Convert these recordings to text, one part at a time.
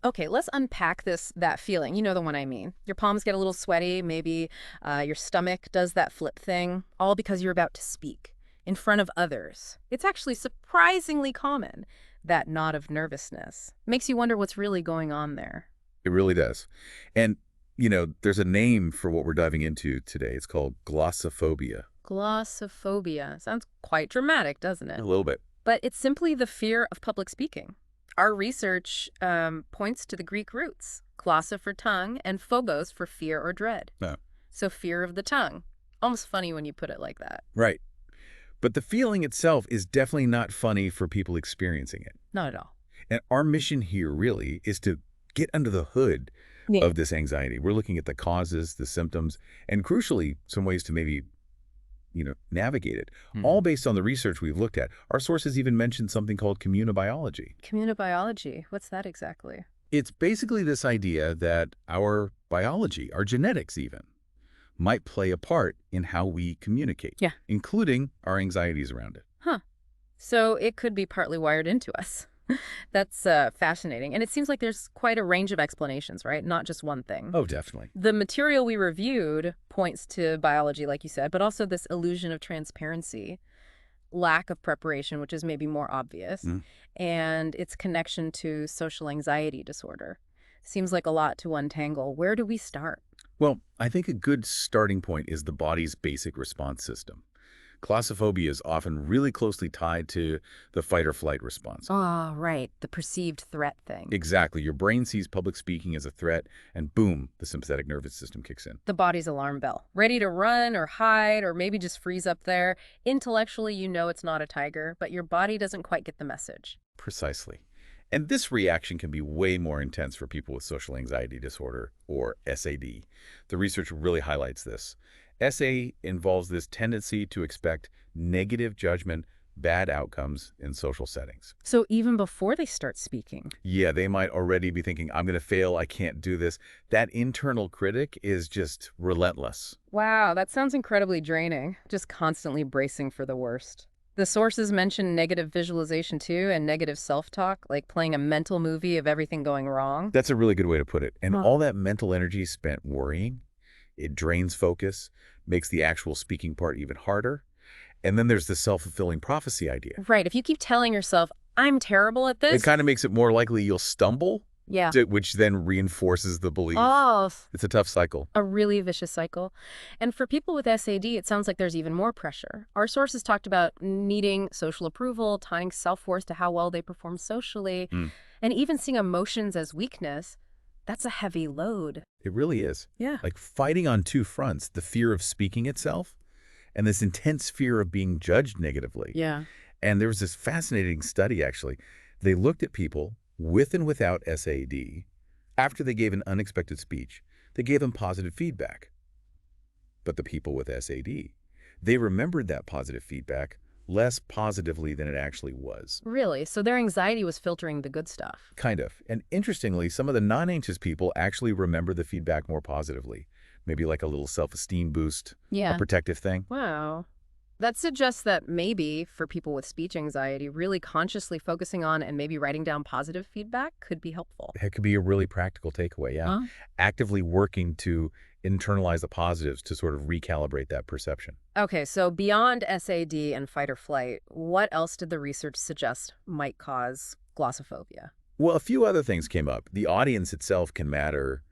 Okay, let's unpack that feeling. You know the one I mean. Your palms get a little sweaty, maybe your stomach does that flip thing, all because you're about to speak in front of others. It's actually surprisingly common, that knot of nervousness. Makes you wonder what's really going on there. It really does. And, there's a name for what we're diving into today. It's called glossophobia. Glossophobia. Sounds quite dramatic, doesn't A it? little bit. But it's simply the fear of public speaking. Our research points to the Greek roots, glossa for tongue and phobos for fear or dread. No. So fear of the tongue. Almost funny when you put it like that. Right. But the feeling itself is definitely not funny for people experiencing it. Not at all. And our mission here really is to get under the hood Yeah. of this anxiety. We're looking at the causes, the symptoms, and crucially, some ways to maybe, navigate it, all based on the research we've looked at. Our sources even mentioned something called communobiology. Communobiology. What's that exactly? It's basically this idea that our biology, our genetics even, might play a part in how we communicate, Yeah. including our anxieties around it. Huh. So it could be partly wired into us. That's fascinating. And it seems like there's quite a range of explanations, right? Not just one thing. Oh, definitely. The material we reviewed points to biology, like you said, but also this illusion of transparency, lack of preparation, which is maybe more obvious, Mm. and its connection to social anxiety disorder. Seems like a lot to untangle. Where do we start? Well, I think a good starting point is the body's basic response system. Glossophobia is often really closely tied to the fight or flight response. Ah, right. The perceived threat thing. Exactly. Your brain sees public speaking as a threat, and boom, the sympathetic nervous system kicks in. The body's alarm bell. Ready to run or hide or maybe just freeze up there. Intellectually, you know it's not a tiger, but your body doesn't quite get the message. Precisely. And this reaction can be way more intense for people with social anxiety disorder, or SAD. The research really highlights this. SA involves this tendency to expect negative judgment, bad outcomes in social settings. So even before they start speaking. Yeah, they might already be thinking, I'm going to fail, I can't do this. That internal critic is just relentless. Wow, that sounds incredibly draining. Just constantly bracing for the worst. The sources mention negative visualization too and negative self-talk, like playing a mental movie of everything going wrong. That's a really good way to put it. And Huh. all that mental energy spent worrying, it drains focus, makes the actual speaking part even harder. And then there's the self-fulfilling prophecy idea. Right, if you keep telling yourself, I'm terrible at It this. kind of makes it more likely you'll stumble, Yeah. which then reinforces the belief. Oh, It's a tough cycle. a really vicious cycle. And for people with SAD, it sounds like there's even more pressure. Our sources talked about needing social approval, tying self-worth to how well they perform socially, Mm. and even seeing emotions as weakness. That's a heavy load. It really is. Yeah. Like fighting on two fronts, the fear of speaking itself and this intense fear of being judged negatively. Yeah. And there was this fascinating study, actually. They looked at people with and without SAD. After they gave an unexpected speech, they gave them positive feedback. But the people with SAD, they remembered that positive feedback less positively than it actually was. Really? So their anxiety was filtering the good stuff. Kind of. And interestingly, some of the non-anxious people actually remember the feedback more positively. Maybe like a little self-esteem boost, a protective thing. Wow. That suggests that maybe for people with speech anxiety, really consciously focusing on and maybe writing down positive feedback could be helpful. That could be a really practical takeaway, yeah. Huh? Actively working to internalize the positives to sort of recalibrate that perception. Okay, so beyond SAD and fight or flight, what else did the research suggest might cause glossophobia? Well, a few other things came up. The audience itself can matter,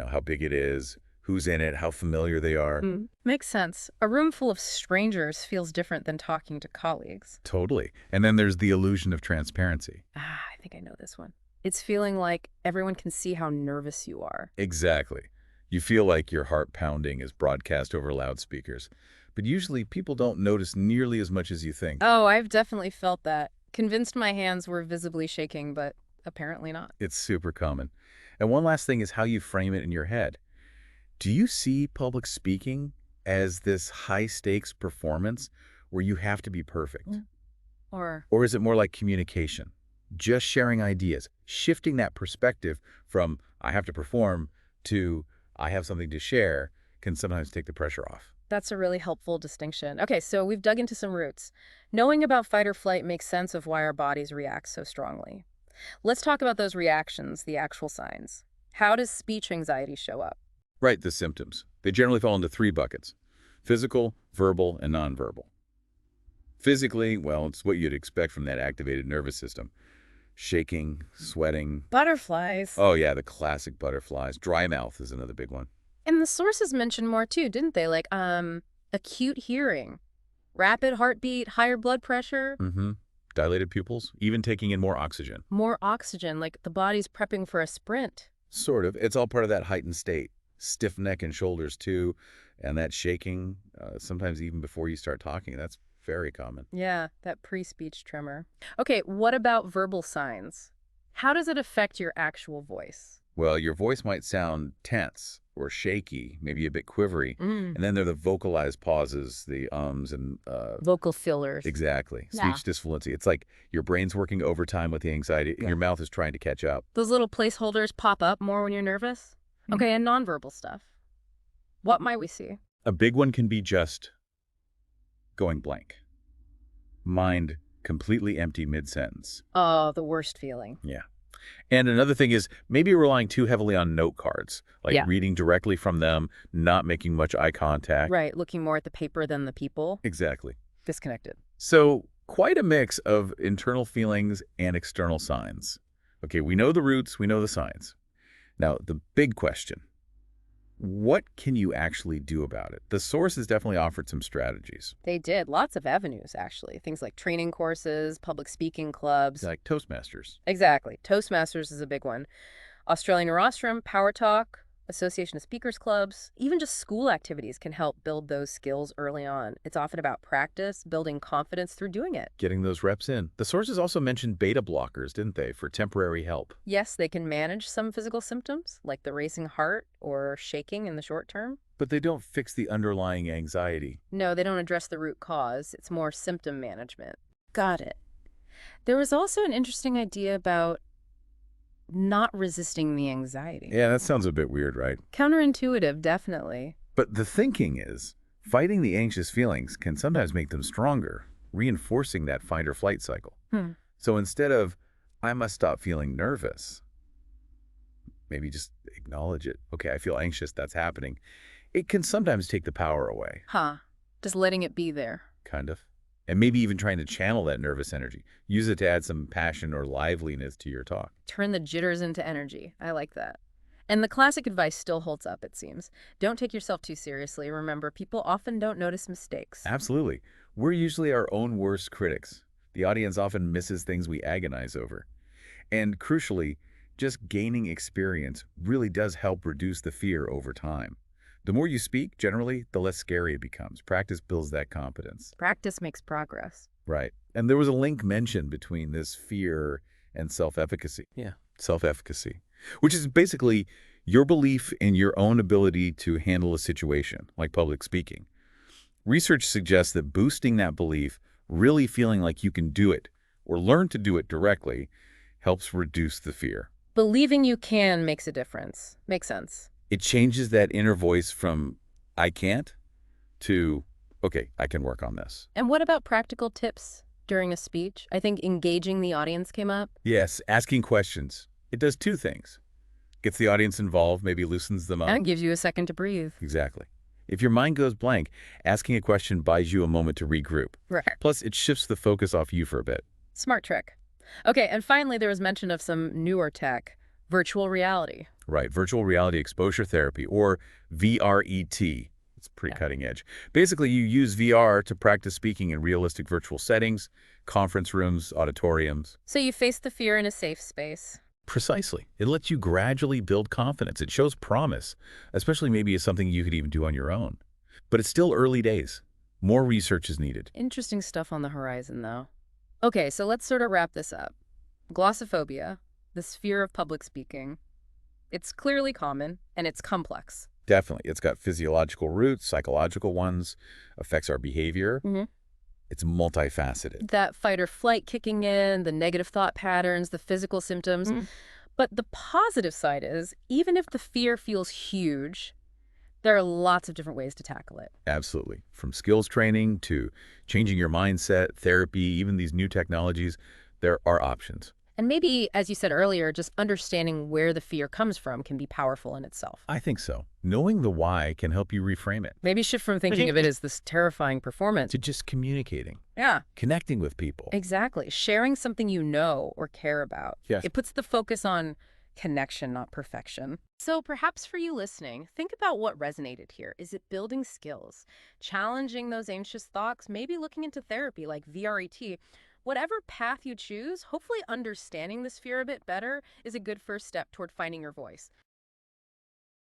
how big it is, who's in it, how familiar they are. Makes sense. A room full of strangers feels different than talking to colleagues. Totally. And then there's the illusion of transparency. Ah, I think I know this one. It's feeling like everyone can see how nervous you are. Exactly. You feel like your heart pounding is broadcast over loudspeakers. But usually people don't notice nearly as much as you think. Oh, I've definitely felt that. Convinced my hands were visibly shaking, but apparently not. It's super common. And one last thing is how you frame it in your head. Do you see public speaking as this high-stakes performance where you have to be perfect? Or, Or is it more like communication? Just sharing ideas, shifting that perspective from I have to perform to I have something to share can sometimes take the pressure off. that's a really helpful distinction. Okay, so we've dug into some roots. Knowing about fight or flight makes sense of why our bodies react so strongly. Let's talk about those reactions, the actual signs. How does speech anxiety show up? Right, the symptoms. They generally fall into three buckets: physical, verbal, and nonverbal. Physically, well, it's what you'd expect from that activated nervous system. Shaking, sweating. Butterflies. Oh, yeah, the classic butterflies. Dry mouth is another big one. And the sources mentioned more too, didn't they? Like, acute hearing, rapid heartbeat, higher blood pressure, Mm-hmm. Dilated pupils, even taking in more oxygen. more oxygen, like the body's prepping for a sprint. Sort of. It's all part of that heightened state. Stiff neck and shoulders, too, and that shaking, sometimes even before you start talking. That's very common. Yeah, that pre-speech tremor. Okay, what about verbal signs? How does it affect your actual voice? Well, your voice might sound tense or shaky, maybe a bit quivery, Mm. and then there are the vocalized pauses, the ums and Vocal fillers. exactly. Yeah. Speech disfluency. It's like your brain's working overtime with the anxiety, and Yeah. your mouth is trying to catch up. Those little placeholders pop up more when you're nervous? Okay, and nonverbal stuff. What might we see? A big one can be just going blank. Mind completely empty mid-sentence. Oh, the worst feeling. Yeah. And another thing is maybe relying too heavily on note cards, like Yeah. reading directly from them, not making much eye contact. Right, looking more at the paper than the people. Exactly. Disconnected. So quite a mix of internal feelings and external signs. Okay, we know the roots, we know the signs. Now, the big question, what can you actually do about it? The source has definitely offered some strategies, They did. Lots of avenues, actually. Things like training courses, public speaking clubs. like Toastmasters. Exactly. Toastmasters is a big one. Australian Rostrum, Power Talk, Association of Speakers Clubs, even just school activities can help build those skills early on. It's often about practice, building confidence through doing it. Getting those reps in. The sources also mentioned beta blockers, didn't they, for temporary help? Yes, they can manage some physical symptoms, like the racing heart or shaking in the short term. But they don't fix the underlying anxiety. No, they don't address the root cause. It's more symptom management. Got it. There was also an interesting idea about not resisting the anxiety. Yeah, that sounds a bit weird, right? Counterintuitive, definitely. But the thinking is, fighting the anxious feelings can sometimes make them stronger, reinforcing that fight or flight cycle. So instead of, I must stop feeling nervous, maybe just acknowledge it. Okay, I feel anxious, that's happening. It can sometimes take the power away, Huh. Just letting it be there. kind of. And maybe even trying to channel that nervous energy. Use it to add some passion or liveliness to your talk. Turn the jitters into energy. I like that. And the classic advice still holds up, it seems. Don't take yourself too seriously. Remember, people often don't notice mistakes. Absolutely. We're usually our own worst critics. The audience often misses things we agonize over. And crucially, just gaining experience really does help reduce the fear over time. The more you speak, generally, the less scary it becomes. Practice builds that competence. Practice makes progress. Right. And there was a link mentioned between this fear and self-efficacy. Yeah, self-efficacy, which is basically your belief in your own ability to handle a situation, like public speaking. Research suggests that boosting that belief, really feeling like you can do it or learn to do it directly, helps reduce the fear. Believing you can makes a difference. Makes sense. It changes that inner voice from, I can't, to, okay, I can work on this. And what about practical tips during a speech? I think engaging the audience came up. Yes, asking questions. It does two things. Gets the audience involved, maybe loosens them up. And gives you a second to breathe. Exactly. If your mind goes blank, asking a question buys you a moment to regroup. Right. Plus, it shifts the focus off you for a bit. Smart trick. Okay, and finally, there was mention of some newer tech, virtual reality. Right, virtual reality exposure therapy, or VRET. It's pretty Yeah. cutting edge. Basically, you use VR to practice speaking in realistic virtual settings, conference rooms, auditoriums. So you face the fear in a safe space. Precisely. It lets you gradually build confidence. It shows promise, especially maybe as something you could even do on your own. But it's still early days. More research is needed. Interesting stuff on the horizon, though. Okay, so let's sort of wrap this up. Glossophobia, this fear of public speaking, it's clearly common and it's complex. Definitely. It's got physiological roots, psychological ones, affects our behavior. Mhm. It's multifaceted. That fight or flight kicking in, the negative thought patterns, the physical symptoms. But the positive side is, even if the fear feels huge, there are lots of different ways to tackle it. Absolutely. From skills training to changing your mindset, therapy, even these new technologies, there are options. And maybe, as you said earlier, just understanding where the fear comes from can be powerful in itself. I think so. Knowing the why can help you reframe it Maybe shift from thinking of it as this terrifying performance. to just communicating, Yeah, connecting with people. exactly. Sharing something you know or care about. Yes. It puts the focus on connection, not perfection. So perhaps for you listening, think about what resonated here. Is it building skills, challenging those anxious thoughts, maybe looking into therapy like VRET? Whatever path you choose, hopefully understanding this fear a bit better is a good first step toward finding your voice.